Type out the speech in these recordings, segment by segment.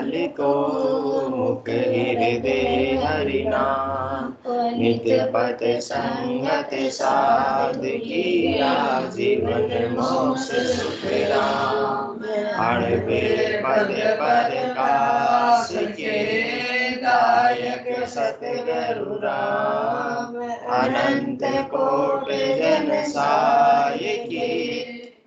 लाल को मुख हृदय हरि नाम, नित्य पथ संगत साध किया जीवन मोक्ष सुख राम। अणबे पद पर काश के दायक सतगुरु राम, अनंत कोट जन साय की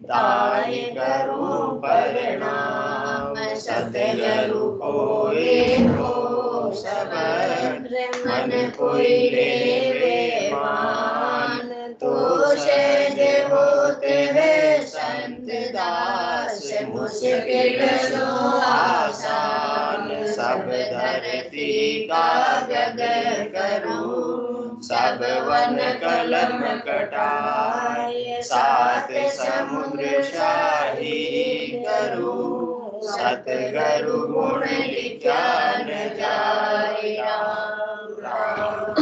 दाय करो प्रणाम। सतगुरु कोई हो सबर, मन कोई लेवे मान, तो सहज होते हैं संत दास, मुश्किल सो आसान। सब धरती का गद करूं, सब वन कलम कटाए, सात समुद्र शाही करूं, सतगुरु गुण लिखा न जाए। राम राम।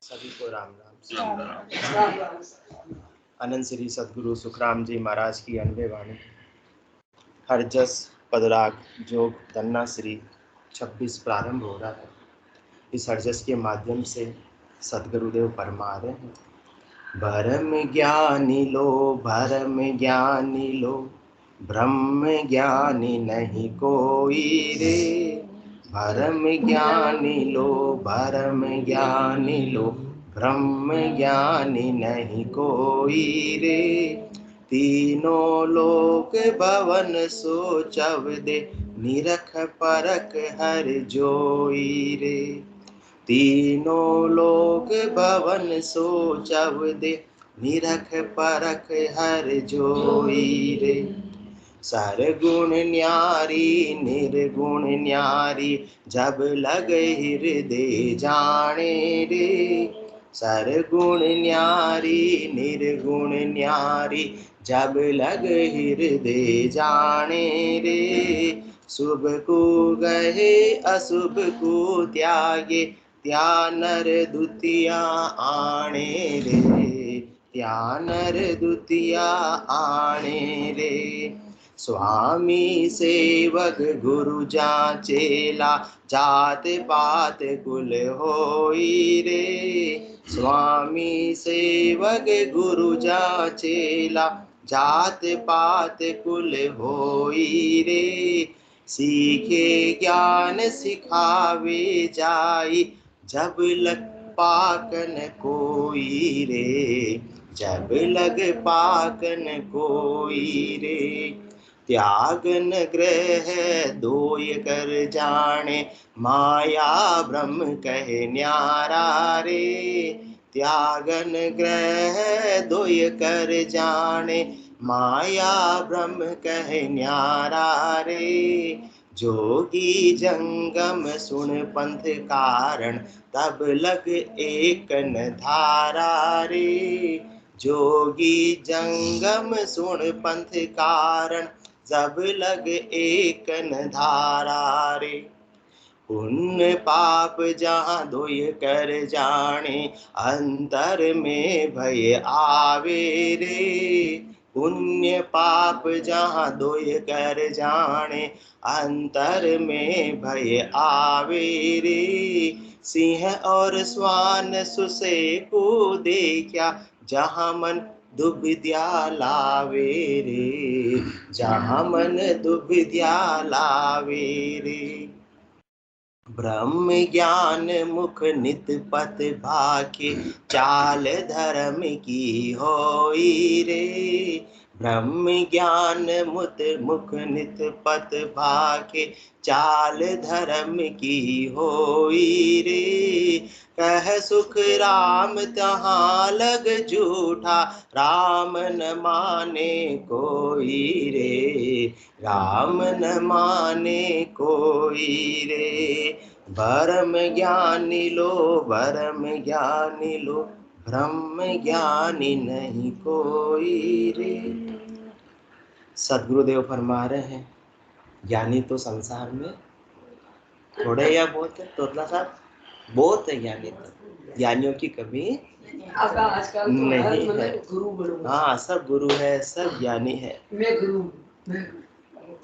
सभी को राम राम। अनंत श्री सदगुरु सुखराम जी महाराज की अनबे वाणी। हर जस पदराग जोग तन्ना श्री 26 प्रारंभ हो रहा है। इस हरजस के माध्यम से सदगुरुदेव फरमा रहे हैं, भरम ज्ञानी लो, भरम ज्ञानी लो, ब्रह्म ज्ञानी नहीं कोई रे। भरम ज्ञानी लो, भरम ज्ञानी लो, ब्रह्म ज्ञानी नहीं कोई रे। तीनों लोक भवन सोचव दे, निरख परख हर जोई रे। तीनों लोक भवन सोचव दे, निरख परख हर जोई रे। सरगुण न्यारी निर्गुण न्यारी, जब लग हृदय जाने रे। सरगुण न्यारी निर्गुण न्यारी, जब लग हृदय जाने रे। शुभ को गहे अशुभ को त्यागे, त्या नर द्वितीया आणे रे। त्या नर द्वितीया आणे रे। स्वामी सेवक गुरु जाचेला, जात पात कुल होई रे। स्वामी सेवक गुरु जाचेला, जात पात कुल होई रे। सीखे ज्ञान सिखावे जाई, जब लग पाकन कोई रे। जब लग पाकन कोई रे। त्यागन ग्रह दोय कर जाने, माया ब्रह्म कहे न्यारा रे। त्यागन ग्रह दोय कर जाने, माया ब्रह्म कहे न्यारा रे। जोगी जंगम सुन पंथ कारण, तब लग एकन धारा रे। जोगी जंगम सुन पंथ कारण, जब लग एकन धारा रे। पुण्य पाप जहाँ दोय कर जाने, अंतर में भय आवे रे। पुण्य पाप जहाँ दोय कर जाने, अंतर में भय आवे रे। सिंह और स्वान सुसे को देखा, जहाँ मन दुविद्या लावे रे। जहाँ मन दुविद्या लावे रे। ब्रह्म ज्ञान मुख नित पथ भाके, चाल धर्म की होई रे। ब्रह्म ज्ञान मुख नित पथ भाके, चाल धर्म की होई रे। कह सुख राम तहाँ लग झूठा, राम न माने कोई रे। राम न माने कोई रे। भरम ज्ञानी लो, भरम ज्ञानी लो, ब्रह्म ज्ञानी नहीं कोई रे। सदगुरुदेव फरमा रहे हैं, ज्ञानी तो संसार में थोड़े या बहुत है। तोतला साहब, बहुत है ज्ञानी, तो ज्ञानियों की कमी नहीं है। हाँ, सब गुरु है, सब ज्ञानी है। मैं गुरु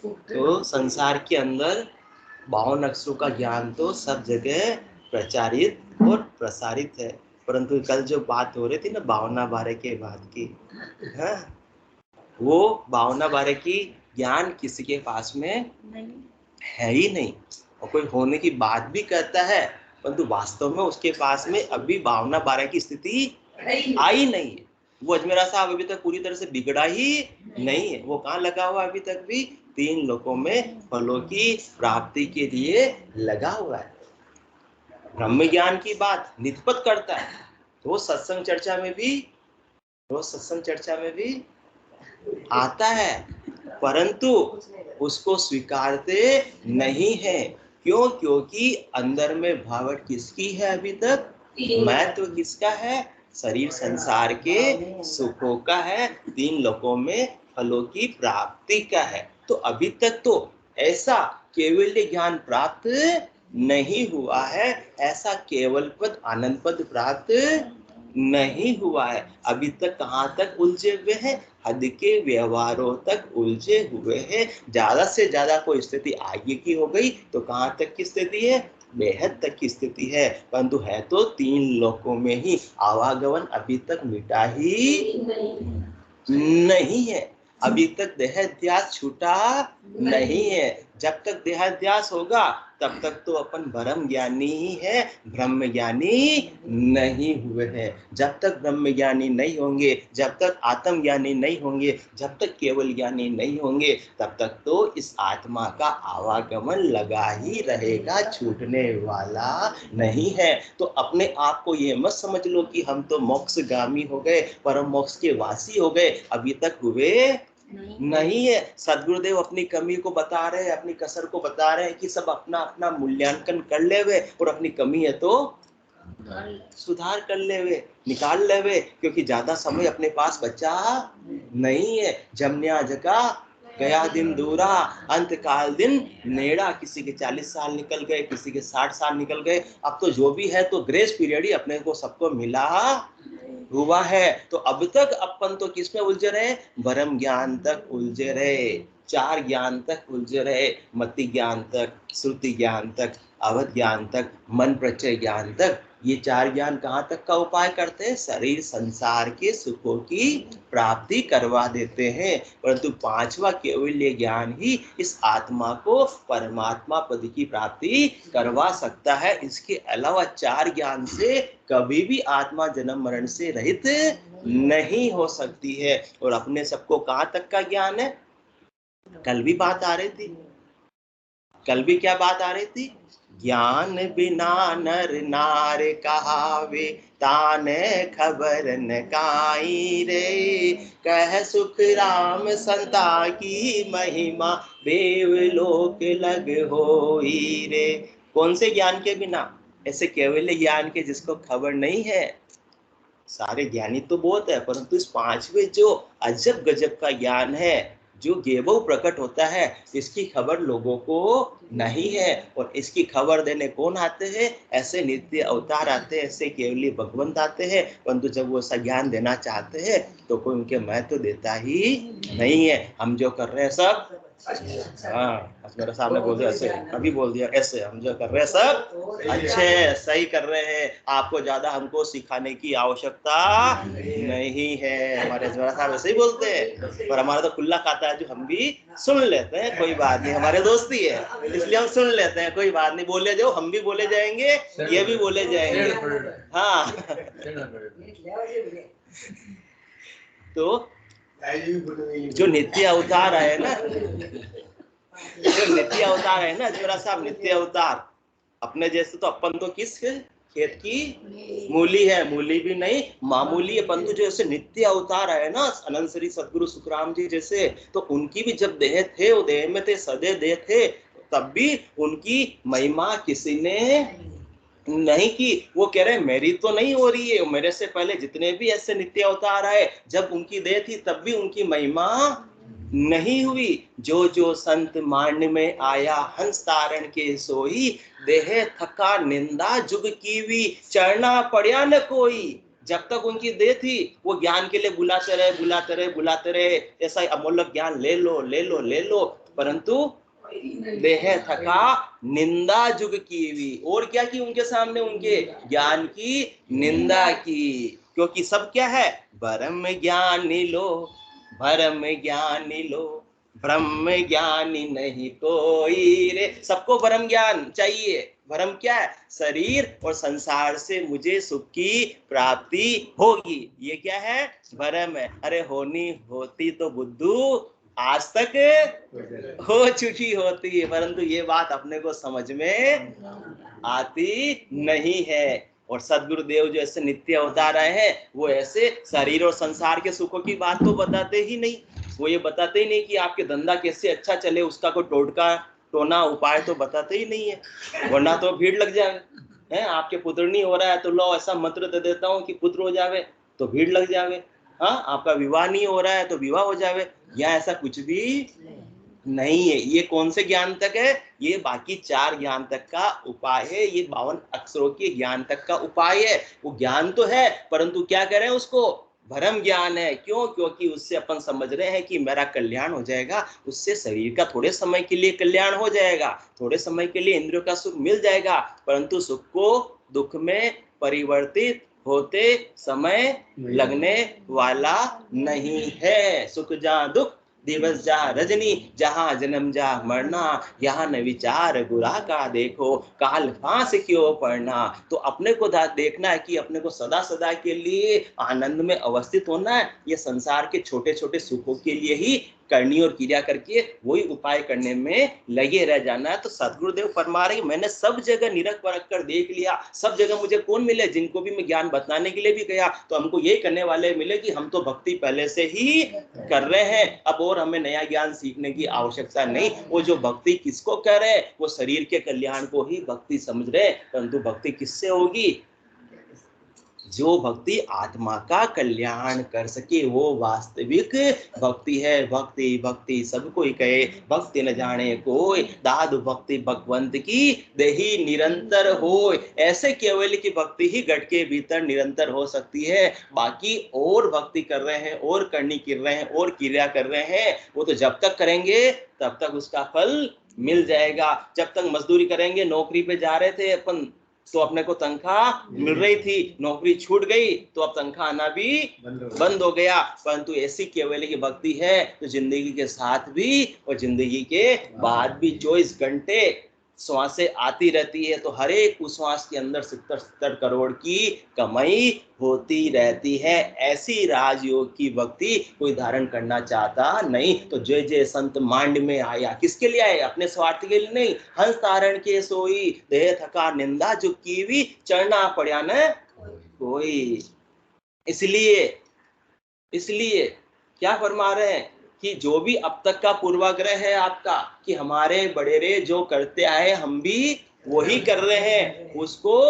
तो संसार के अंदर 52 अक्षरों का ज्ञान तो सब जगह प्रचारित और प्रसारित है, परंतु कल जो बात हो रही थी ना 52 के बाद की, हाँ, वो 52 की ज्ञान किसी के पास में है ही नहीं, और कोई होने की बात भी करता है, परंतु वास्तव में उसके पास में अभी 52 की स्थिति आई नहीं है। वो अजमेरा साहब अभी तक पूरी तरह से बिगड़ा ही नहीं है, वो कहाँ लगा हुआ अभी तक भी 3 लोकों में फलों की प्राप्ति के लिए लगा हुआ है। ब्रह्म ज्ञान की बात निष्पत्त करता है, तो सत्संग चर्चा में भी आता है, परंतु उसको स्वीकारते नहीं है। क्यों? क्योंकि अंदर में भावट किसकी है अभी तक? महत्व किसका है? शरीर संसार के सुखों का है, 3 लोकों में फलों की प्राप्ति का है। तो अभी तक तो ऐसा केवल ज्ञान प्राप्त नहीं हुआ है, ऐसा केवल पद आनंद पद प्राप्त नहीं हुआ है। अभी तक कहाँ तक उलझे हुए हैं? हद के व्यवहारों तक उलझे हुए हैं। ज्यादा से ज्यादा कोई स्थिति आगे की हो गई तो कहाँ तक की स्थिति है? बेहद तक की स्थिति है, परंतु है तो 3 लोकों में ही। आवागमन अभी तक मिटा ही नहीं है, अभी तक देहाध्यास छूटा नहीं है। जब तक देहाध्यास होगा तब तक तो अपन ब्रह्म ज्ञानी ही है, ब्रह्म ज्ञानी नहीं हुए हैं। जब तक ब्रह्म ज्ञानी नहीं होंगे, जब तक आत्म ज्ञानी नहीं होंगे, जब तक केवल ज्ञानी नहीं होंगे, तब तक तो इस आत्मा का आवागमन लगा ही रहेगा, छूटने वाला नहीं है। तो अपने आप को ये मत समझ लो कि हम तो मोक्षगामी हो गए, परम मोक्ष के वासी हो गए, अभी तक हुए नहीं है। सदगुरुदेव अपनी कमी को बता रहे हैं, अपनी कसर को बता रहे हैं कि सब अपना अपना मूल्यांकन कर ले हुए, और अपनी कमी है तो सुधार कर ले हुए, निकाल ले हुए, क्योंकि ज्यादा समय अपने पास बचा नहीं है। जमन्या जगा गया दिन दूरा, अंत काल दिन नेड़ा। किसी के 40 साल निकल गए, किसी के 60 साल निकल गए। अब तो जो भी है तो ग्रेस पीरियड ही अपने को सबको मिला हुआ है। तो अब तक अपन तो किस में उलझे रहे? ब्रह्म ज्ञान तक उलझे रहे, 4 ज्ञान तक उलझे रहे, मति ज्ञान तक, श्रुति ज्ञान तक, अवध ज्ञान तक, मन प्रत्यय ज्ञान तक। ये 4 ज्ञान कहाँ तक का उपाय करते हैं? शरीर संसार के सुखों की प्राप्ति करवा देते हैं, परंतु 5वां केवल्य ज्ञान ही इस आत्मा को परमात्मा पद की प्राप्ति करवा सकता है। इसके अलावा 4 ज्ञान से कभी भी आत्मा जन्म मरण से रहित नहीं हो सकती है। और अपने सबको कहाँ तक का ज्ञान है? कल भी बात आ रही थी, कल भी क्या बात आ रही थी? ज्ञान बिना नर नार कहावे, ताने खबर न काई रे। कह सुख राम संता की महिमा, देवलोक लग होई रे। कौन से ज्ञान के बिना? ऐसे केवल ज्ञान के जिसको खबर नहीं है। सारे ज्ञानी तो बहुत है, परंतु इस 5वें जो अजब गजब का ज्ञान है, जो गेबो प्रकट होता है, इसकी खबर लोगों को नहीं है। और इसकी खबर देने कौन आते हैं? ऐसे नित्य अवतार आते हैं, ऐसे केवली भगवंत आते हैं, परंतु जब वो ऐसा ज्ञान देना चाहते हैं तो कोई उनके महत्व देता ही नहीं है। हम जो कर रहे हैं सब, हाँ मेरे सामने बोल दिया ऐसे, अभी बोल दिया ऐसे, हम जो कर रहे हैं सब अच्छे सही कर रहे हैं, आपको ज्यादा हमको सिखाने की आवश्यकता नहीं है। हमारे जरा साहब ऐसे ही बोलते हैं, पर हमारा तो खुला खाता है जो हम भी सुन लेते हैं, कोई बात नहीं, हमारे दोस्ती है इसलिए हम सुन लेते हैं, कोई बात नहीं, बोले जाओ, हम भी बोले जाएंगे, ये भी बोले जाएंगे। हाँ तो जो नित्य अवतार है ना, जो नित्य अवतार है ना जरा साहब, नित्य अवतार अपने जैसे तो अपन तो किस खेत की मूली है, मूली भी नहीं मामूली है, परंतु जो ऐसे नित्य अवतार है ना अनंत श्री सदगुरु सुखराम जी जैसे, तो उनकी भी जब देह थे, वो देह में थे, सदे देह थे, तब भी उनकी महिमा किसी ने नहीं की। वो कह रहे हैं मेरी तो नहीं हो रही है, मेरे से पहले जितने भी ऐसे नित्य अवतार आए, जब उनकी देह थी तब भी उनकी महिमा नहीं हुई। जो जो संत मान्य में आया, हंस तारण के सोई, देह थका निंदा जुग कीवी, चढ़ना पड़या न कोई। जब तक उनकी देह थी वो ज्ञान के लिए बुलाते रहे, बुलाते रहे, बुलाते रहे, ऐसा अमूल्य ज्ञान ले लो, ले लो, ले लो। परंतु देह थका निंदा जुग की भी। और क्या की उनके सामने? उनके ज्ञान की निंदा की। क्योंकि सब क्या है? ब्रह्म ज्ञानी लो, ब्रह्म ज्ञानी लो, ब्रह्म ज्ञानी नहीं कोई रे। सबको ब्रह्म ज्ञान चाहिए। भ्रम क्या है? शरीर और संसार से मुझे सुख की प्राप्ति होगी, ये क्या है? भ्रम है। अरे होनी होती तो बुद्धू आज तक हो चुकी होती है, परंतु ये बात अपने को समझ में आती नहीं है। और सदगुरुदेव जो ऐसे नित्य अवतार आए हैं, वो ऐसे शरीर और संसार के सुखों की बात तो बताते ही नहीं। वो ये बताते ही नहीं कि आपके धंधा कैसे अच्छा चले, उसका कोई टोटका टोना उपाय तो बताते ही नहीं है, वरना तो भीड़ लग जाए। है आपके पुत्र नहीं हो रहा है तो लो ऐसा मंत्र दे देता हूँ कि पुत्र हो जावे, तो भीड़ लग जावे। हाँ, आपका विवाह नहीं हो रहा है तो विवाह हो जावे। या ऐसा कुछ भी नहीं है। ये कौन से ज्ञान तक है? ये बाकी 4 ज्ञान तक का उपाय है। ये 52 अक्षरों के ज्ञान तक का उपाय है। वो ज्ञान तो है, परंतु क्या करें उसको? भ्रम ज्ञान है। क्यों? क्योंकि उससे अपन समझ रहे हैं कि मेरा कल्याण हो जाएगा, उससे शरीर का थोड़े समय के लिए कल्याण हो जाएगा, थोड़े समय के लिए इंद्रियों का सुख मिल जाएगा, परंतु सुख को दुख में परिवर्तित होते समय लगने वाला नहीं है। सुख जहाँ दुख दिवस जा रजनी, जहां जन्म जा मरना, यहाँ न विचार बुरा का देखो, काल फांस क्यों पड़ना। तो अपने को देखना है कि अपने को सदा सदा के लिए आनंद में अवस्थित होना है। ये संसार के छोटे छोटे सुखों के लिए ही करनी और क्रिया करके वही उपाय करने में लगे रह जाना है। तो सदगुरुदेव फरमा रहे मैंने सब जगह निरख परख कर देख लिया, सब जगह मुझे कौन मिले? जिनको भी मैं ज्ञान बताने के लिए भी गया तो हमको यही करने वाले मिले कि हम तो भक्ति पहले से ही कर रहे हैं, अब और हमें नया ज्ञान सीखने की आवश्यकता नहीं। वो जो भक्ति किसको कर रहे, वो शरीर के कल्याण को ही भक्ति समझ रहे, परंतु भक्ति किससे होगी? जो भक्ति आत्मा का कल्याण कर सके वो वास्तविक भक्ति है। भक्ति भक्ति सब कोई कहे, भक्ति न जाने कोई, दादु भक्ति भगवंत की देही निरंतर होय। ऐसे केवल की भक्ति ही घट के भीतर निरंतर हो सकती है। बाकी और भक्ति कर रहे हैं और करनी कर रहे हैं और क्रिया कर रहे हैं, वो तो जब तक करेंगे तब तक उसका फल मिल जाएगा। जब तक मजदूरी करेंगे, नौकरी पे जा रहे थे अपन तो अपने को तनख्वाह मिल रही थी, नौकरी छूट गई तो अब तनख्वाह आना भी बंद हो गया। परंतु ऐसी केवल की भक्ति है तो जिंदगी के साथ भी और जिंदगी के बाद भी 24 घंटे श्वासें आती रहती है, तो हर एक उस श्वास के अंदर 70 करोड़ की कमाई होती रहती है। ऐसी राजयोग की भक्ति कोई धारण करना चाहता नहीं। तो जय जय संत मांड में आया, किसके लिए आए? अपने स्वार्थ के लिए नहीं। हंस तारण के सोई, देह थका निंदा जो कीवी, चढ़ना पड़ा न कोई। इसलिए क्या फरमा रहे हैं कि जो भी अब तक का पूर्वाग्रह है आपका कि हमारे बड़ेरे जो करते आए हम भी वही कर रहे हैं, उसको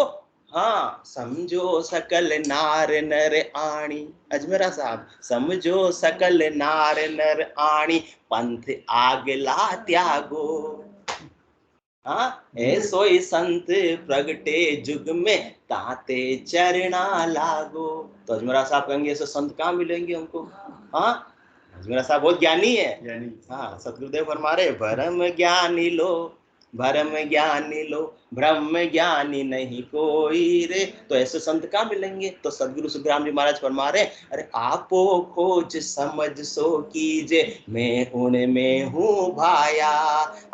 हाँ समझो सकल नार नर आणी। अजमेरा साहब, समझो सकल नार नर आणी, पंथ आगला त्यागो। हाँ, ऐसो ही संत प्रगटे जुग में, ताते चरणा लागो। तो अजमेरा साहब कहेंगे ऐसे संत कहाँ मिलेंगे हमको? हाँ, अजमेरा साहब बहुत ज्ञानी है। हाँ, सतगुरुदेव फरमा रहे भरम ज्ञानी लो, भरम ज्ञानी लो, ब्रह्म ज्ञानी नहीं कोई रे। तो ऐसे संत कहाँ मिलेंगे? तो सदगुरु सुखराम जी महाराज फरमा रहे अरे आपो खोज समझ सो कीजे, मैं उनमें हूँ भाया,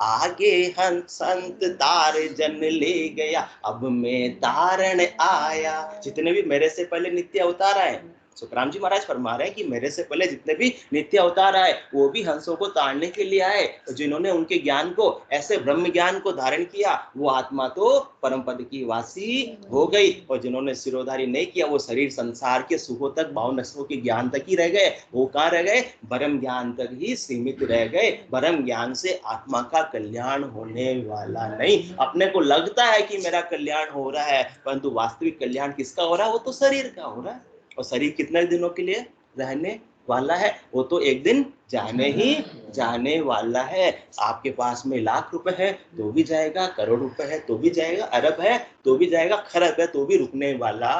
आगे हंस संत तार जन ले गया, अब मैं तारण आया। जितने भी मेरे से पहले नित्य अवतार आए, सुखराम जी महाराज फरमा रहे हैं कि मेरे से पहले जितने भी नित्य अवतार आए वो भी हंसों को ताड़ने के लिए आए। तो जिन्होंने उनके ज्ञान को, ऐसे ब्रह्म ज्ञान को धारण किया, वो आत्मा तो परम पद की वासी हो गई, और जिन्होंने सिरोधारी नहीं किया वो शरीर संसार के सुखों तक, 52 नस्लों के ज्ञान तक ही रह गए। वो कहाँ रह गए? ब्रह्म ज्ञान तक ही सीमित रह गए। ब्रह्म ज्ञान से आत्मा का कल्याण होने वाला नहीं। अपने को लगता है कि मेरा कल्याण हो रहा है, परंतु वास्तविक कल्याण किसका हो रहा है? वो तो शरीर का हो रहा है। और शरीर कितने दिनों के लिए रहने वाला है? वो तो एक दिन जाने वाला है। आपके पास में लाख रुपए है तो भी जाएगा, करोड़ रुपए है तो भी जाएगा, अरब है तो भी जाएगा, खरब है तो भी रुकने वाला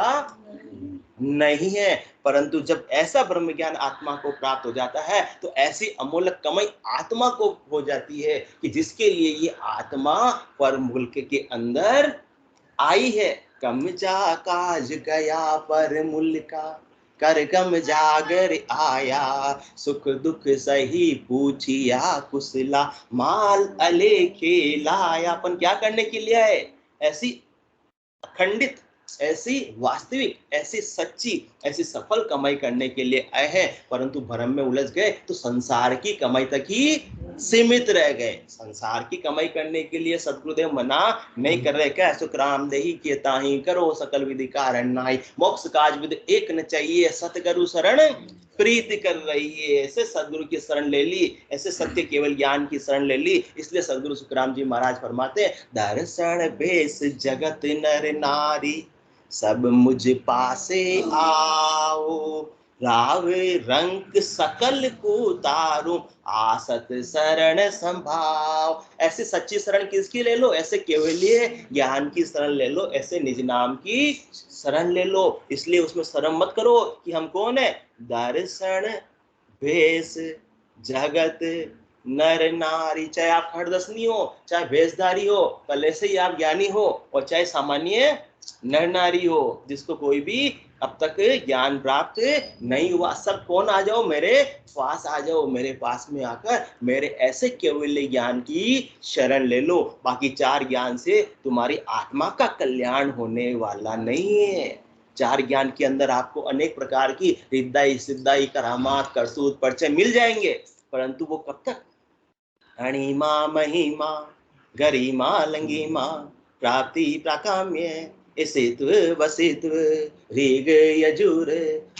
नहीं है। परंतु जब ऐसा ब्रह्म ज्ञान आत्मा को प्राप्त हो जाता है तो ऐसी अमूल्य कमाई आत्मा को हो जाती है कि जिसके लिए ये आत्मा पर मुल्क के अंदर आई है। कम जा काज गया पर मूल्य का, कर कम जागर आया, सुख दुख सही पूछिया कुशला, माल अलेखे लाया। अपन क्या करने के लिए है? ऐसी अखंडित, ऐसी वास्तविक, ऐसी सच्ची, ऐसी सफल कमाई करने के लिए आए हैं। परंतु भ्रम में उलझ गए तो संसार की कमाई तक ही सीमित रह गए। संसार की कमाई करने के लिए सदगुरुदेव मना नहीं कर रहे क्या? सुख राम देही के ताही, करो सकल विधि कारण नाहि, मोक्ष काज विधि एक न चाहिए, सतगुरु शरण प्रीति कर रही है। ऐसे सदगुरु की शरण ले ली, ऐसे सत्य केवल ज्ञान की शरण ले ली। इसलिए सदगुरु सुखराम जी महाराज फरमाते, दर्शन बेस जगत नर नारी, सब मुझ पासे आओ, रावे रंग सकल को तारू, आसत शरण संभाव। ऐसे सच्ची शरण किसकी ले लो? ऐसे केवलीय ज्ञान की शरण ले लो, ऐसे निज नाम की शरण ले लो। इसलिए उसमें शर्म मत करो कि हम कौन है। दर्शन भेष जगत नर नारी, चाहे आप खड़दसनी हो, चाहे भेषधारी हो, पहले से ही आप ज्ञानी हो, और चाहे सामान्य नर नारी हो जिसको कोई भी अब तक ज्ञान प्राप्त नहीं हुआ, सब कौन आ जाओ मेरे पास, आ जाओ मेरे पास में आकर मेरे ऐसे केवल ज्ञान की शरण ले लो। बाकी चार ज्ञान से तुम्हारी आत्मा का कल्याण होने वाला नहीं है। चार ज्ञान के अंदर आपको अनेक प्रकार की रिद्धाई सिद्धाई करामात करतूत परिचय मिल जाएंगे, परंतु वो कब तक? अणिमा महिमा गरिमा लंगिमा, प्राप्ति प्राकाम्य इसित्व वसित्व, ऋग यजुर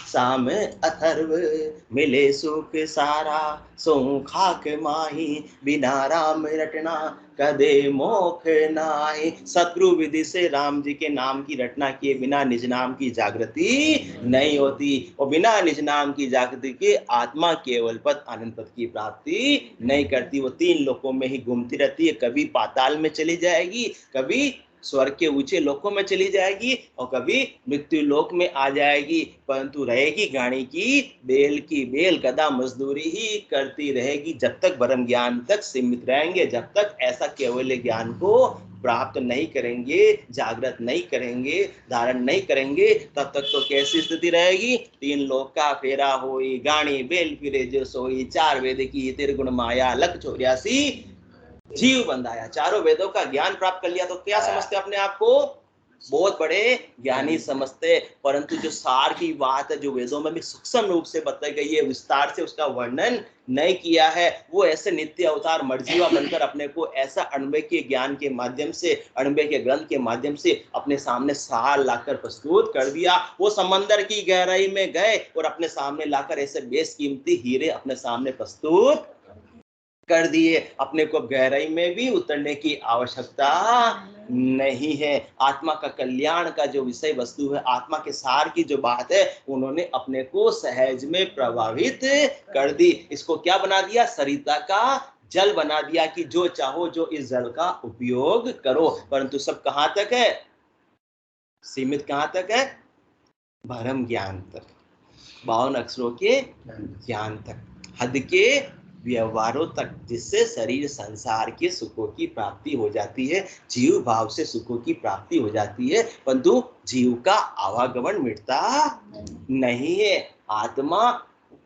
साम अथर्व, मिले सुख सारा सो खाक माही, बिना राम रटना कदे मोख नाहि। सतगुरु विधि से राम जी के नाम की रटना किए बिना निज नाम की जागृति नहीं होती, और बिना निज नाम की जागृति के आत्मा केवल पद आनंद पद की प्राप्ति नहीं करती। वो तीन लोकों में ही घूमती रहती है, कभी पाताल में चली जाएगी, कभी स्वर्ग के ऊंचे लोकों में चली जाएगी, और कभी मृत्यु लोक में आ जाएगी, परंतु रहेगी गाड़ी की बेल की बेल, गदा मजदूरी ही करती रहेगी। जब तक ब्रह्म ज्ञान तक सीमित रहेंगे, जब तक ऐसा केवल ज्ञान को प्राप्त नहीं करेंगे, जागृत नहीं करेंगे, धारण नहीं करेंगे, तब तक तो कैसी स्थिति रहेगी? तीन लोक का फेरा होई, गाड़ी बेल फिरे जो सोई, चार वेद की त्रिगुण माया, लख 84 जीव बंधाया। चारों वेदों का ज्ञान प्राप्त कर लिया तो क्या समझते अपने आप को? बहुत बड़े ज्ञानी समझते। परंतु जो सार की बात है, जो वेदों में भी सूक्ष्म रूप से बताई गई है, विस्तार से उसका वर्णन नहीं किया है, वो ऐसे नित्य अवतार मर्जीवा बनकर अपने को ऐसा अणुबे के ज्ञान के माध्यम से, अणुबे के ग्रंथ के माध्यम से अपने सामने सार लाकर प्रस्तुत कर दिया। वो समंदर की गहराई में गए और अपने सामने लाकर ऐसे बेशकीमती हीरे अपने सामने प्रस्तुत कर दिए। अपने को गहराई में भी उतरने की आवश्यकता नहीं है। आत्मा का कल्याण का जो विषय वस्तु है, आत्मा के सार की जो बात है, उन्होंने अपने को सहज में प्रभावित कर दी। इसको क्या बना दिया? सरिता का जल बना दिया कि जो चाहो जो इस जल का उपयोग करो। परंतु सब कहां तक है? सीमित कहां तक है? भ्रम ज्ञान तक, 52 अक्षरों के ज्ञान तक, हद के व्यवहारों तक, जिससे शरीर संसार के सुखों की प्राप्ति हो जाती है, जीव भाव से सुखों की प्राप्ति हो जाती है, परंतु जीव का आवागमन मिटता नहीं है। आत्मा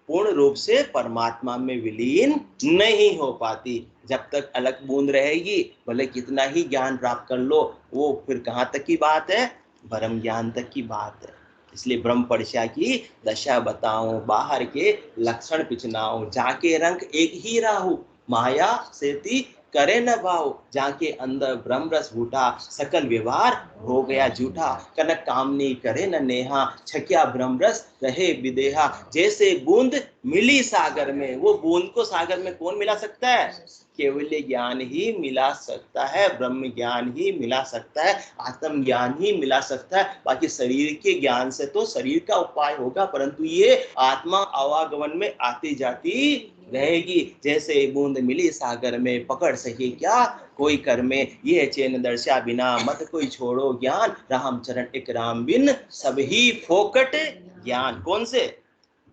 पूर्ण रूप से परमात्मा में विलीन नहीं हो पाती। जब तक अलग बूंद रहेगी, भले कितना ही ज्ञान प्राप्त कर लो, वो फिर कहाँ तक की बात है? ब्रह्म ज्ञान तक की बात है। इसलिए ब्रह्म परिशा की दशा बताऊं, बाहर के लक्षण पिछनाऊं, जाके रंग एक ही राहु, माया सेती करे न भाव, जाके अंदर ब्रह्म रस घूटा, सकल व्यवहार हो गया झूठा, कनक कामनी करे न नेहा, छकिया ब्रह्म रस रहे विदेहा। जैसे बूंद मिली सागर में, वो बूंद को सागर में कौन मिला सकता है? केवल ज्ञान ही मिला सकता है, ब्रह्म ज्ञान ही मिला सकता है, आत्म ज्ञान ही मिला सकता है। बाकी शरीर के ज्ञान से तो शरीर का उपाय होगा, परंतु ये आत्मा आवागमन में आती जाती रहेगी। जैसे बूंद मिली सागर में, पकड़ सके क्या कोई कर में, ये चैन दर्शा बिना मत कोई छोड़ो ज्ञान, राम चरण एक राम बिन सब ही फोकट ज्ञान। कौन से?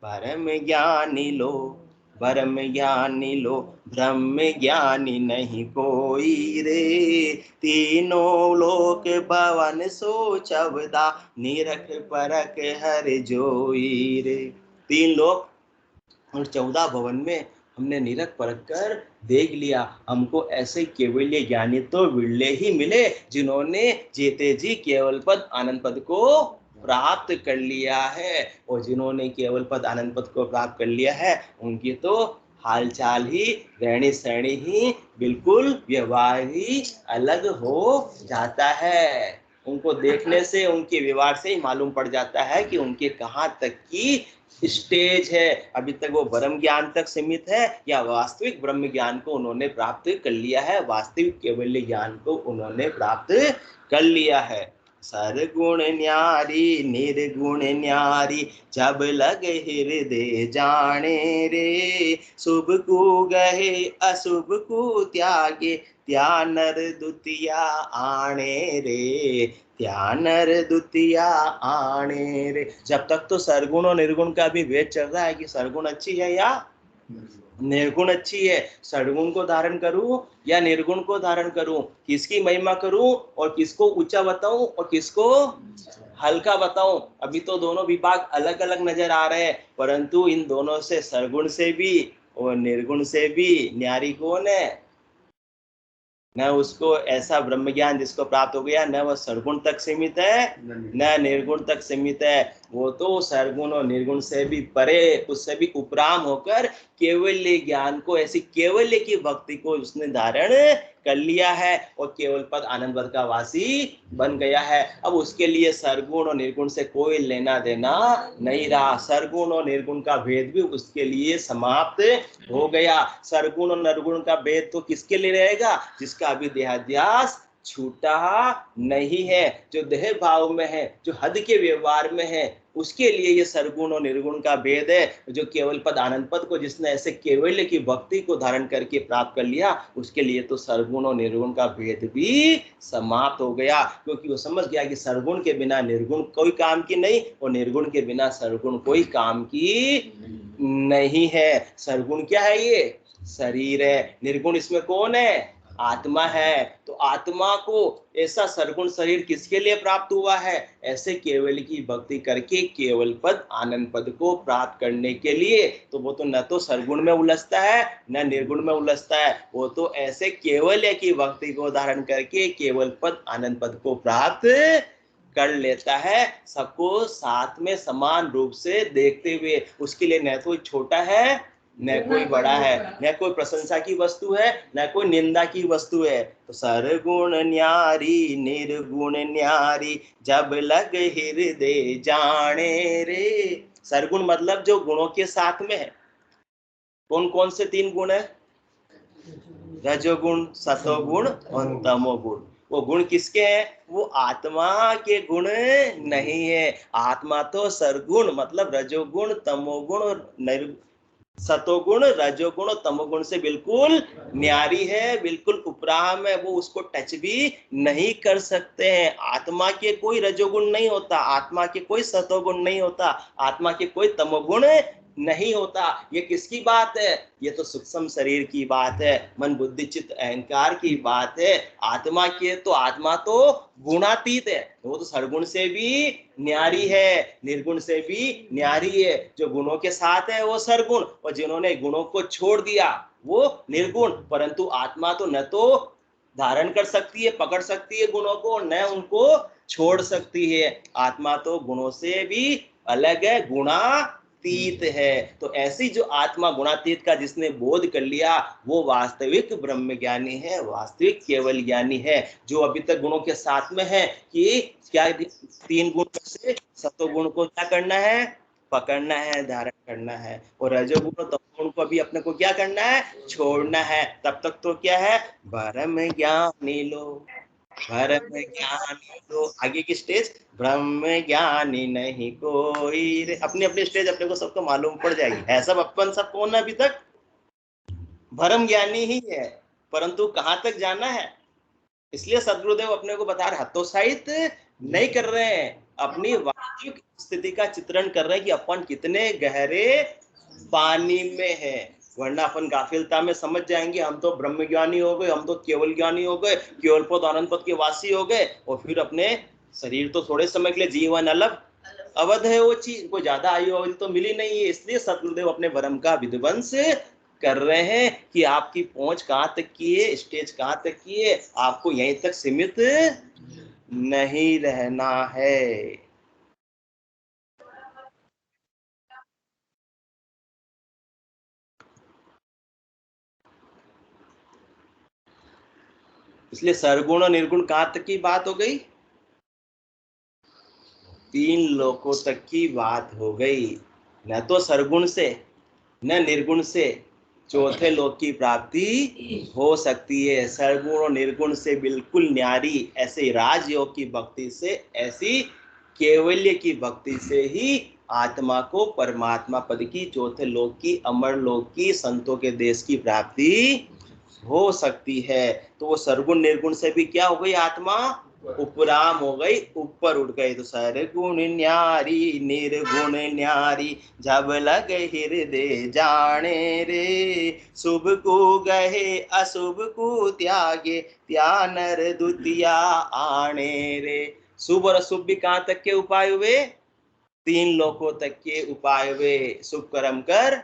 परम ज्ञानी लो, परम ज्ञानी लो, ब्रह्म ज्ञानी नहीं कोई रे, तीनों लोक भवन सो चवदा, निरख परख हर जोई रे। तीन लोक और 14 भवन में हमने निरख परख कर देख लिया। हमको ऐसे केवल ज्ञानी तो विरले ही मिले जिन्होंने जीते जी केवल पद आनंद पद को प्राप्त कर लिया है। और जिन्होंने केवल पद आनंद पद को प्राप्त कर लिया है उनकी तो हालचाल ही, रहनी सहनी ही, बिल्कुल व्यवहार ही अलग हो जाता है। उनको देखने से, उनके व्यवहार से ही मालूम पड़ जाता है कि उनके कहाँ तक की स्टेज है। अभी तक वो ब्रह्म ज्ञान तक सीमित है या वास्तविक ब्रह्म ज्ञान को उन्होंने प्राप्त कर लिया है, वास्तविक केवल्य ज्ञान को उन्होंने प्राप्त कर लिया है। सरगुण न्यारी निर्गुण न्यारी, जब लगे हृदय जाने रे, शुभ को गहे अशुभ को त्यागे, त्यानर द्वितीया आने रे, त्यानर द्वितीया आने रे। जब तक तो सरगुण और निर्गुण का भी भेद चल रहा है कि सरगुण अच्छी है या निर्गुण अच्छी है, सदगुण को धारण करूं या निर्गुण को धारण करूं, किसकी महिमा करूं और किसको ऊंचा बताऊं और किसको हल्का बताऊं। अभी तो दोनों विभाग अलग अलग नजर आ रहे हैं, परंतु इन दोनों से, सरगुण से भी और निर्गुण से भी न्यारी कौन है? न उसको ऐसा ब्रह्म ज्ञान जिसको प्राप्त हो गया, न वह सरगुण तक सीमित है न निर्गुण तक सीमित है। वो तो सरगुण और निर्गुण से भी परे, उससे भी उपराम होकर केवल्य ज्ञान को, ऐसी केवल्य की भक्ति को उसने धारण कर लिया है और केवल पद आनंद पद का वासी बन गया है। अब उसके लिए सरगुण और निर्गुण से कोई लेना देना नहीं रहा। सरगुण और निर्गुण का भेद भी उसके लिए समाप्त हो गया। सरगुण और निर्गुण का भेद तो किसके लिए रहेगा? जिसका अभी देहाध्यास छूटा नहीं है, जो देह भाव में है, जो हद के व्यवहार में है, उसके लिए ये सरगुण और निर्गुण का भेद है। जो केवल पद आनंद पद को जिसने ऐसे केवल्य की भक्ति को धारण करके प्राप्त कर लिया, उसके लिए तो सरगुण और निर्गुण का भेद भी समाप्त हो गया, क्योंकि वो समझ गया कि सरगुण के बिना निर्गुण कोई काम की नहीं और निर्गुण के बिना सरगुण कोई काम की नहीं है। सरगुण क्या है? ये शरीर है। निर्गुण इसमें कौन है? आत्मा है। तो आत्मा को ऐसा सरगुण शरीर किसके लिए प्राप्त हुआ है? ऐसे केवल की भक्ति करके केवल पद आनंद पद को प्राप्त करने के लिए। तो वो तो न तो सरगुण में उलझता है न निर्गुण में उलझता है, वो तो ऐसे केवल की भक्ति को धारण करके केवल पद आनंद पद को प्राप्त कर लेता है, सबको साथ में समान रूप से देखते हुए। उसके लिए न तो छोटा है न कोई बड़ा है, न कोई प्रशंसा की वस्तु है न कोई निंदा की वस्तु है। तो सरगुण न्यारी निर्गुण न्यारी, जब लग हृदय जाने रे। सरगुण मतलब जो गुणों के साथ में है। कौन कौन से 3 गुण है? रजोगुण, सतोगुण और तमोगुण। वो गुण किसके हैं? वो आत्मा के गुण नहीं है। आत्मा तो सरगुण मतलब रजोगुण, तमोगुण और सतोगुण, रजोगुण और तमोगुण से बिल्कुल न्यारी है, बिल्कुल उपराम है। वो उसको टच भी नहीं कर सकते हैं। आत्मा के कोई रजोगुण नहीं होता, आत्मा के कोई सतोगुण नहीं होता, आत्मा के कोई तमोगुण नहीं होता। ये किसकी बात है? ये तो सूक्ष्म शरीर की बात है, मन बुद्धि चित्त अहंकार की बात है। आत्मा के तो, आत्मा तो गुणातीत है, वो तो सरगुण से भी न्यारी है, निर्गुण से भी न्यारी है। जो गुणों के साथ है वो सरगुण, और जिन्होंने गुणों को छोड़ दिया वो निर्गुण। परंतु आत्मा तो न तो धारण कर सकती है, पकड़ सकती है गुणों को, न उनको छोड़ सकती है। आत्मा तो गुणों से भी अलग है, गुणातीत है। तो ऐसी जो आत्मा गुणातीत का जिसने बोध कर लिया, वो वास्तविक ब्रह्म ज्ञानी है, वास्तविक केवल ज्ञानी है। जो अभी तक गुणों के साथ में है कि क्या 3 गुण से सतोगुण को क्या करना है? पकड़ना है, धारण करना है। और रजोगुण और तमोगुण को भी अपने को क्या करना है? छोड़ना है। तब तक तो क्या है? ब्रह्म ज्ञानी लो, ब्रह्म ज्ञानी लो। आगे की स्टेज ब्रह्म ज्ञानी नहीं कोई रे। अपनी अपनी स्टेज अपने को सबको मालूम पड़ जाएगी है। सब अपन सब कौन है अभी तक? भरम ज्ञानी ही है, परंतु कहां तक जाना है। इसलिए सदगुरुदेव अपने को बता रहे, हतोत्साहित नहीं कर रहे हैं, अपनी वास्तविक स्थिति का चित्रण कर रहे हैं कि अपन कितने गहरे पानी में है। वरना अपन गाफिलता में समझ जाएंगे हम तो ब्रह्म ज्ञानी हो गए, हम तो केवल ज्ञानी हो गए, केवल पद आनंद पद के वासी हो गए, और फिर अपने शरीर तो थोड़े समय के लिए, जीवन अलग अवध है, वो चीज कोई ज्यादा आयु अवधि तो मिली नहीं है। इसलिए सतगुरुदेव अपने भ्रम का विध्वंस कर रहे हैं कि आपकी पहुंच कहां तक की है, स्टेज कहां तक की है, आपको यहीं तक सीमित नहीं रहना है। इसलिए सरगुण और निर्गुण कहां तक की बात हो गई, तीन लोकों तक की बात हो गई। न तो सरगुण से न निर्गुण से चौथे लोक की प्राप्ति हो सकती है। सरगुण और निर्गुण से बिल्कुल न्यारी, ऐसे राजयोग की भक्ति से, ऐसी केवल्य की भक्ति से ही आत्मा को परमात्मा पद की, चौथे लोक की, अमर लोक की, संतों के देश की प्राप्ति हो सकती है। तो वो सरगुण निर्गुण से भी क्या हो गई, आत्मा उपराम हो गई, ऊपर उठ गई। तो सरगुण न्यारी निर्गुण न्यारी, जब लगे हृदय जाने रे, शुभ को गहे अशुभ को त्यागे, त्यानर द्वितीया आने रे। शुभ और अशुभ भी कहां तक के उपाय हुए, तीन लोकों तक के उपाय हुए। शुभ कर्म कर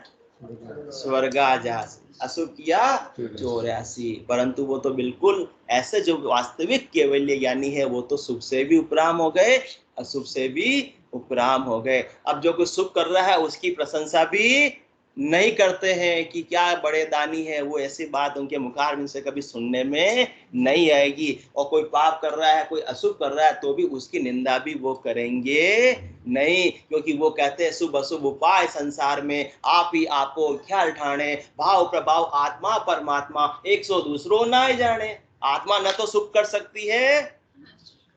स्वर्गा जा, अशुभ किया 84। परंतु वो तो बिल्कुल ऐसे जो वास्तविक केवल्य ज्ञानी है, वो तो शुभ से भी उपराम हो गए, अशुभ से भी उपराम हो गए। अब जो कुछ शुभ कर रहा है उसकी प्रशंसा भी नहीं करते हैं कि क्या बड़े दानी है, वो ऐसी बात उनके मुखारबिंद से कभी सुनने में नहीं आएगी। और कोई पाप कर रहा है, कोई अशुभ कर रहा है, तो भी उसकी निंदा भी वो करेंगे नहीं, क्योंकि वो कहते हैं शुभ अशुभ उपाय संसार में आप ही आपको ख्याल ठाणे, भाव प्रभाव आत्मा परमात्मा, एक सौ दूसरों ना ही जाने। आत्मा न तो शुभ कर सकती है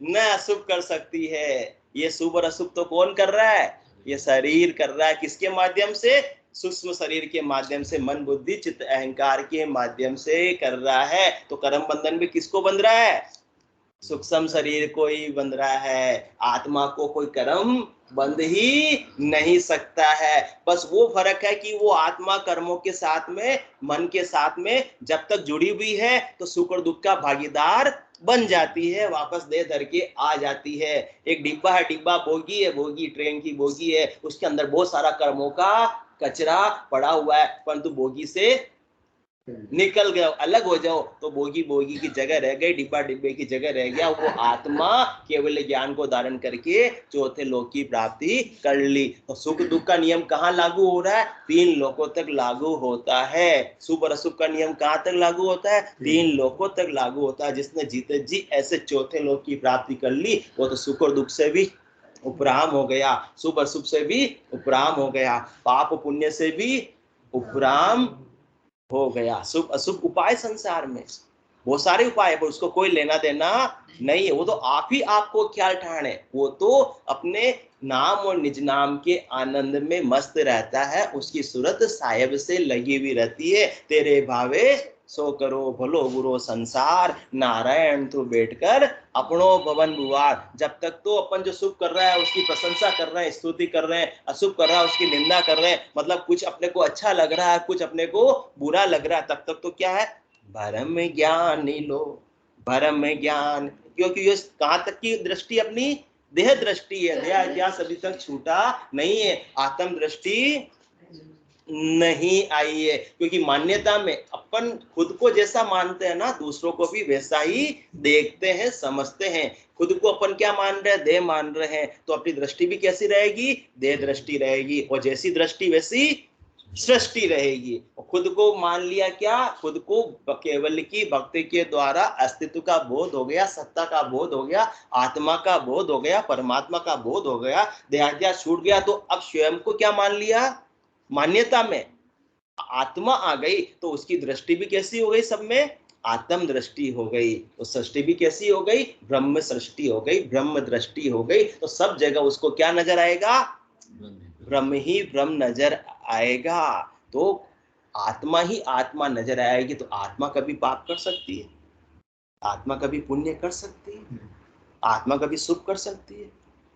न अशुभ कर सकती है। ये शुभ और अशुभ तो कौन कर रहा है, ये शरीर कर रहा है। किसके माध्यम से, सूक्ष्म शरीर के माध्यम से, मन बुद्धि चित्त अहंकार के माध्यम से कर रहा है। तो कर्म बंधन भी किसको बंध रहा है, सूक्ष्म शरीर को ही बंध रहा है। आत्मा को कोई कर्म बंध ही नहीं सकता है। बस वो फर्क है कि वो आत्मा कर्मों के साथ में, मन के साथ में जब तक जुड़ी हुई है तो सुख और दुख का भागीदार बन जाती है, वापस दे धर के आ जाती है। एक डिब्बा है, डिब्बा बोगी है, बोगी ट्रेन की बोगी है, उसके अंदर बहुत सारा कर्मों का कचरा पड़ा हुआ है, परंतु बोगी से निकल गए, अलग हो जाओ तो बोगी बोगी की जगह रह गई, डिब्बा डिब्बे की जगह रह गया। वो आत्मा केवल ज्ञान को धारण करके चौथे लोक की प्राप्ति कर ली। तो सुख दुख का नियम कहाँ लागू हो रहा है, तीन लोकों तक लागू होता है। शुभ और अशुभ का नियम कहाँ तक लागू होता है, तीन लोकों तक लागू होता है। जिसने जीते जी ऐसे चौथे लोक की प्राप्ति कर ली, वो तो सुख और दुख से भी उपराम हो गया, शुभ अशुभ से भी उपराम हो गया, पाप पुण्य से भी उपराम हो गया। शुभ अशुभ उपाय संसार में बहुत सारे उपाय है, पर उसको कोई लेना देना नहीं है। वो तो आप ही आपको ख्याल ठान है, वो तो अपने नाम और निज नाम के आनंद में मस्त रहता है। उसकी सूरत साहेब से लगी हुई रहती है, तेरे भावे सो करो भलो बुरो संसार, नारायण तू बैठकर अपनो भवन बुआर। जब तक तो अपन जो शुभ कर रहा है उसकी प्रशंसा कर रहे हैं, स्तुति कर रहे हैं, अशुभ कर रहा है उसकी निंदा कर रहे हैं, मतलब कुछ अपने को अच्छा लग रहा है, कुछ अपने को बुरा लग रहा है, तब तक तो क्या है, भरम ज्ञान लो, भरम ज्ञान। क्योंकि ये कहां तक की दृष्टि, अपनी देह दृष्टि है, देह अध्यास अभी तक छूटा नहीं है, आत्म दृष्टि नहीं आई है। क्योंकि मान्यता में अपन खुद को जैसा मानते हैं ना, दूसरों को भी वैसा ही देखते हैं, समझते हैं। खुद को अपन क्या मान रहे हैं, देह मान रहे हैं, तो अपनी दृष्टि भी कैसी रहेगी, देह दृष्टि रहेगी, और जैसी दृष्टि वैसी सृष्टि रहेगी। खुद को मान लिया क्या, खुद को केवल की भक्ति के द्वारा अस्तित्व का बोध हो गया, सत्ता का बोध हो गया, आत्मा का बोध हो गया, परमात्मा का बोध हो गया, देहाध्यास छूट गया। तो अब स्वयं को क्या मान लिया, मान्यता में आत्मा आ गई, तो उसकी दृष्टि भी कैसी हो गई, सब में आत्म दृष्टि हो गई। तो सृष्टि भी कैसी हो गई, ब्रह्म सृष्टि हो गई, ब्रह्म दृष्टि हो गई। तो सब जगह उसको क्या नजर आएगा, ब्रह्म ही ब्रह्म नजर आएगा। तो आत्मा ही आत्मा नजर आएगी तो आत्मा कभी पाप कर सकती है? आत्मा कभी पुण्य कर सकती है? आत्मा कभी शुभ कर सकती है?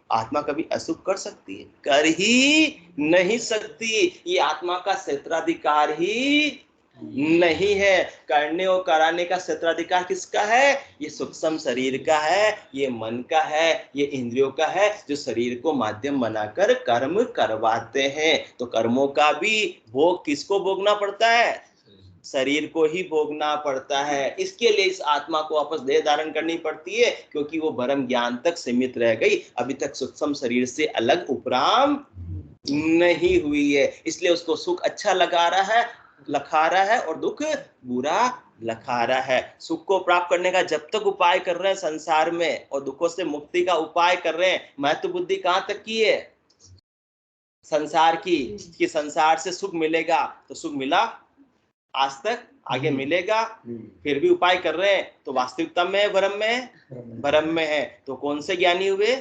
आत्मा कभी अशुभ कर सकती है? कर ही नहीं सकती। ये आत्मा का क्षेत्राधिकार ही नहीं है। करने और कराने का क्षेत्राधिकार किसका है? ये सूक्ष्म शरीर का है, ये मन का है, ये इंद्रियों का है, जो शरीर को माध्यम बनाकर कर्म करवाते हैं। तो कर्मों का भी भोग किसको भोगना पड़ता है? शरीर को ही भोगना पड़ता है। इसके लिए इस आत्मा को वापस देह धारण करनी पड़ती है, क्योंकि वो भ्रम ज्ञान तक सीमित रह गई, अभी तक सूक्ष्म शरीर से अलग उपराम नहीं हुई है। इसलिए उसको सुख अच्छा लगा रहा है, लखा रहा है, और दुख बुरा लखा रहा है। सुख को प्राप्त करने का जब तक उपाय कर रहे हैं संसार में, और दुखों से मुक्ति का उपाय कर रहे हैं, महत्व बुद्धि कहां तक की है? संसार की, कि संसार से सुख मिलेगा। तो सुख मिला आज तक, आगे मिलेगा, फिर भी उपाय कर रहे हैं। तो वास्तविकता में भ्रम में है, भ्रम में है। तो कौन से ज्ञानी हुए?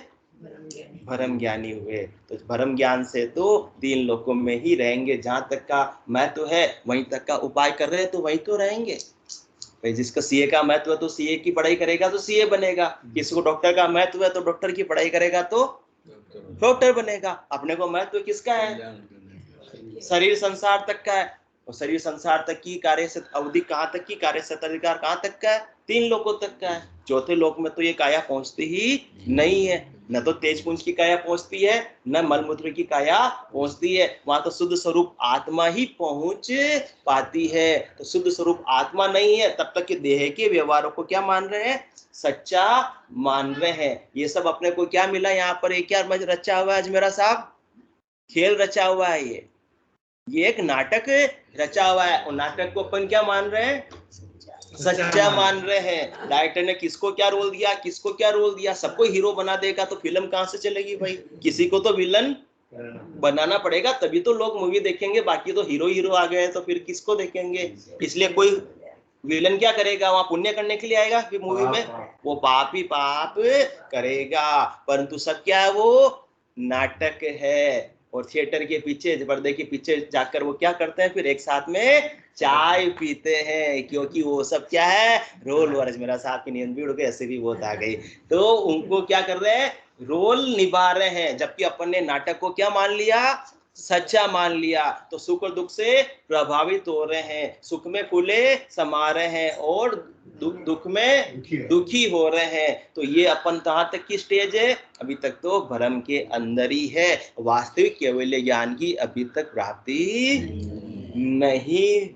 भ्रम ज्ञानी हुए। तो भ्रम ज्ञान से तो 3 लोकों में ही रहेंगे। जहां तक का महत्व है वहीं तक का उपाय कर रहे हैं, तो वहीं तो रहेंगे। भाई जिसका सीए का महत्व है तो सीए की पढ़ाई करेगा तो सीए बनेगा। किसी को डॉक्टर का महत्व है तो डॉक्टर की पढ़ाई करेगा तो डॉक्टर बनेगा। अपने को महत्व किसका है? शरीर संसार तक का है। और शरीर संसार तक की कार्य अवधि कहाँ तक की, कार्य क्षेत्राधिकार कहाँ तक का है? 3 लोकों तक का है। चौथे लोक में तो ये काया पहुंचती ही नहीं है। न तो तेज पुंज की काया पहुंचती है, न मलमूत्र की काया पहुंचती है। वहां तो शुद्ध स्वरूप आत्मा ही पहुंच पाती है। तो शुद्ध स्वरूप आत्मा नहीं है तब तक कि देह के व्यवहारों को क्या मान रहे हैं? सच्चा मान रहे हैं। ये सब अपने को क्या मिला यहाँ पर? एक क्या रचा हुआ है आज मेरा साहब? खेल रचा हुआ है। ये एक नाटक रचा हुआ है, और नाटक को अपन क्या मान रहे हैं? सच्चा मान रहे हैं। डायरेक्टर ने किसको क्या रोल दिया, किसको क्या रोल दिया, सबको हीरो बना देगा तो फिल्म कहां से चलेगी भाई? किसी को तो विलन बनाना पड़ेगा, तभी तो लोग मूवी देखेंगे। बाकी तो हीरो हीरो आ गए तो फिर किसको देखेंगे? इसलिए कोई विलन क्या करेगा? वहां पुण्य करने के लिए आएगा कि मूवी में? वो पाप ही पाप करेगा। परंतु सब क्या है? वो नाटक है। और थिएटर के पीछे, पर्दे के पीछे जाकर वो क्या करते हैं? फिर एक साथ में चाय पीते हैं, क्योंकि वो सब क्या है? रोल। और मेरा साहब की नींद भी उड़ गई, ऐसे भी बहुत आ गई। तो उनको क्या कर रहे हैं? रोल निभा रहे हैं। जबकि अपन ने नाटक को क्या मान लिया? सच्चा मान लिया। तो सुख और दुख से प्रभावित हो रहे हैं, सुख में फूले समा रहे हैं, और दुख में दुखी हो रहे हैं। तो ये अपन कहां तक की स्टेज है? अभी तक तो भ्रम के अंदर ही है। वास्तविक केवल ज्ञान की अभी तक प्राप्ति नहीं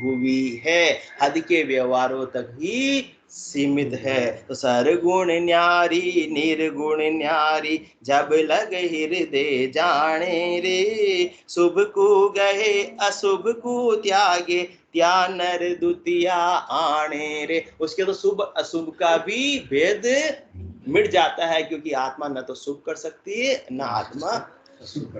हुई है, हद के व्यवहारों तक ही सीमित है। तो सरगुण न्यारी निर्गुण न्यारी, जब लग हृदय जाने रे, शुभ को गए अशुभ को त्यागे, त्या नर द्वितीया आने रे। उसके तो शुभ अशुभ का भी भेद मिट जाता है, क्योंकि आत्मा न तो शुभ कर सकती है, न आत्मा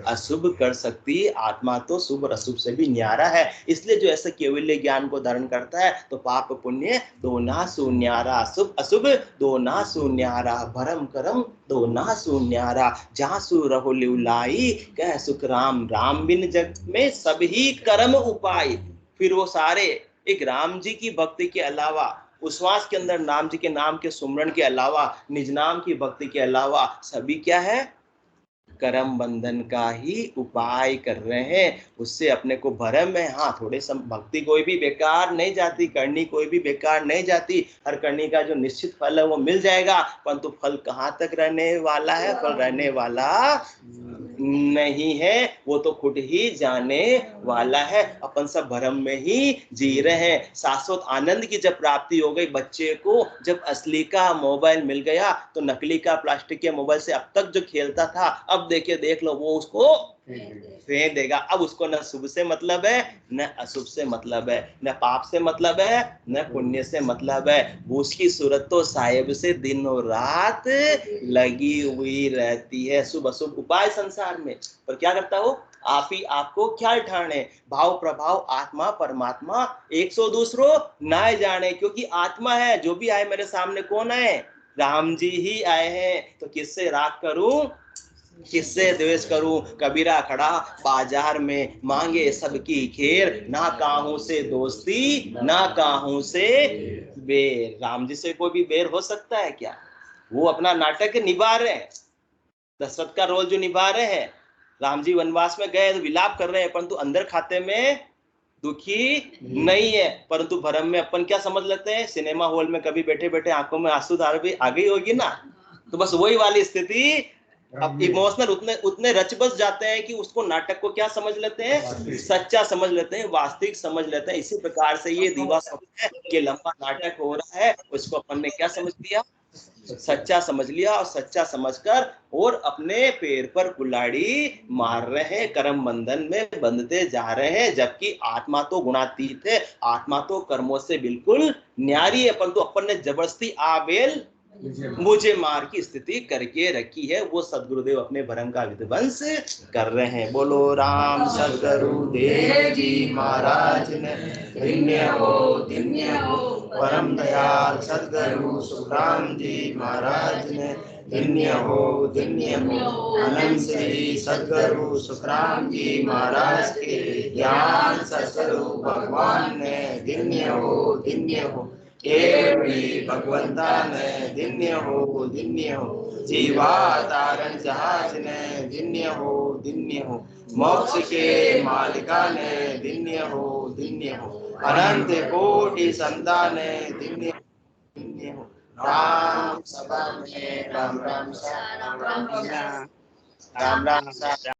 अशुभ कर सकती है। आत्मा तो शुभ और अशुभ से भी न्यारा है। इसलिए जो ऐसा केवल ज्ञान को धारण करता है तो पाप पुण्य दो ना शून्यारा, शुभ अशुभ दो ना शून्यारा, भरम करम दो ना शून्यारा, जहाँ सु रहो लिवलाई कह सुख राम, राम बिन जग में सभी कर्म उपाय। फिर वो सारे एक राम जी की भक्ति के अलावा, उश्वास के अंदर नाम जी के नाम के सुमरण के अलावा, निज नाम की भक्ति के अलावा सभी क्या है? कर्म बंधन का ही उपाय कर रहे हैं। उससे अपने को भरम है। हाँ, थोड़े भक्ति कोई भी बेकार नहीं जाती, करनी कोई भी बेकार नहीं जाती। हर करनी का जो निश्चित फल है वो मिल जाएगा, परंतु फल कहाँ तक रहने वाला है? फल रहने वाला नहीं है, वो तो खुद ही जाने वाला है। अपन सब भ्रम में ही जी रहे हैं। शाश्वत आनंद की जब प्राप्ति हो गई बच्चे को, जब असली का मोबाइल मिल गया, तो नकली का प्लास्टिक के मोबाइल से अब तक जो खेलता था, अब देखिए देख लो वो उसको फेंक देगा। अब उसको न शुभ से मतलब है, न अशुभ से मतलब है, न पाप से मतलब है, न पुण्य से मतलब है। उसकी सूरत तो साहिब से दिन और रात लगी हुई रहती है। शुभ अशुभ उपाय संसार में, पर क्या करता हो? आप ही आपको क्या ठाणे, भाव प्रभाव आत्मा परमात्मा 100 दूसरों ना जाने। क्योंकि आत्मा है, जो भी आए मेरे सामने कौन आए? राम जी ही आए हैं। तो किससे राग करूं? किससे द्वेष करूं, कबीरा खड़ा बाजार में मांगे सबकी खैर, ना काहू से दोस्ती ना काहू से बेर। राम जी से कोई भी बेर हो सकता है क्या? वो अपना नाटक निभा रहे हैं, दशरथ का रोल जो निभा रहे हैं। राम जी वनवास में गए तो विलाप कर रहे हैं, परंतु अंदर खाते में दुखी नहीं है। परंतु भरम में अपन क्या समझ लेते हैं, सिनेमा हॉल में कभी बैठे बैठे आंखों में आंसू धार भी आ गई होगी ना, तो बस वही वाली स्थिति। अब इमोशनल उतने उतने रच बस जाते हैं कि उसको नाटक को क्या समझ लेते हैं, सच्चा समझ लेते हैं, वास्तविक समझ लेते हैं। इसी प्रकार से ये दीवा है कि लंबा नाटक हो रहा है, उसको अपन ने क्या समझ लिया, सच्चा समझ लिया। और सच्चा समझकर और अपने पैर पर कुल्हाड़ी मार रहे हैं, कर्म बंधन में बंधते जा रहे हैं। जबकि आत्मा तो गुणातीत है, आत्मा तो कर्मों से बिल्कुल न्यारी है, परंतु अपन ने जबरदस्ती आबेल मुझे मार की स्थिति करके रखी है। वो सदगुरुदेव अपने भरम का विध्वंस कर रहे हैं। बोलो राम सदगुरु देव जी महाराज ने धन्य हो परम दयाल सदगुरु सुखराम जी महाराज ने धन्य हो अनंत श्री सदगुरु सुखराम जी महाराज के ज्ञान सदस्वरूप भगवान ने धन्य हो केवली भगवंता ने धन्य हो जीवा तारण जहाज ने धन्य हो मोक्ष के मालिका ने धन्य हो अनंत कोटि संतान ने धन्य हो। राम सभा में राम राम सा